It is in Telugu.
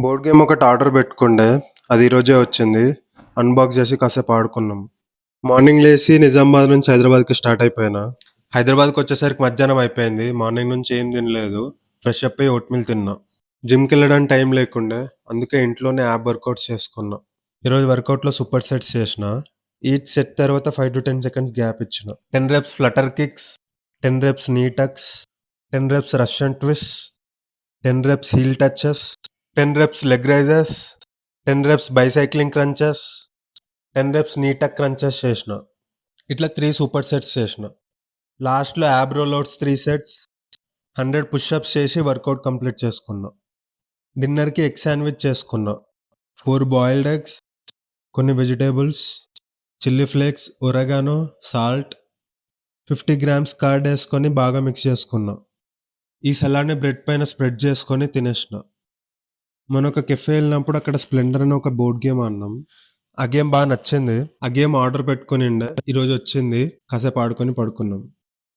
బోర్డ్ గేమ్ ఒకటి ఆర్డర్ పెట్టుకుండే. అది ఈరోజే వచ్చింది. అన్బాక్స్ చేసి కాసేపు ఆడుకున్నాం. మార్నింగ్ లేసి నిజామాబాద్ నుంచి హైదరాబాద్కి స్టార్ట్ అయిపోయినా. హైదరాబాద్కి వచ్చేసరికి మధ్యాహ్నం అయిపోయింది. మార్నింగ్ నుంచి ఏం తినలేదు. ఫ్రెష్ అప్ అయ్యి ఓట్ మీల్ తిన్నా. జిమ్కి వెళ్ళడానికి టైం లేకుండే, అందుకే ఇంట్లోనే యాప్ వర్కౌట్స్ చేసుకున్నా. ఈరోజు వర్కౌట్లో సూపర్ సెట్స్ చేసిన. ఈచ్ సెట్ తర్వాత 5 to 10 seconds గ్యాప్ ఇచ్చిన. 10 reps flutter kicks, 10 reps knee tucks, 10 reps Russian twist, 10 reps heel touches, 10 reps leg raises, 10 reps bicycling crunches, 10 reps నీ టక్ క్రంచెస్ చేసిన. ఇట్లా 3 సూపర్ సెట్స్ చేసిన. లాస్ట్లో యాబ్ రోల్అవుట్స్ 3 sets, 100 పుషప్స్ చేసి వర్కౌట్ కంప్లీట్ చేసుకున్నా. డిన్నర్కి ఎగ్ శాండ్విచ్ చేసుకున్నా. 4 బాయిల్డ్ ఎగ్స్, కొన్ని vegetables, chilli flakes, oregano, salt, 50 grams curd వేసుకొని బాగా మిక్స్ చేసుకున్నా. ఈ సలాడ్ని బ్రెడ్ పైన స్ప్రెడ్ చేసుకొని తినేసిన. మొన్న ఒక కెఫే వెళ్ళినప్పుడు అక్కడ స్ప్లెండర్ అని ఒక బోర్డ్ గేమ్ ఆడినాం. ఆ గేమ్ బాగా నచ్చింది. ఆ గేమ్ ఆర్డర్ పెట్టుకుని ఈరోజు వచ్చింది. కాసేపు ఆడుకొని పడుకున్నాం.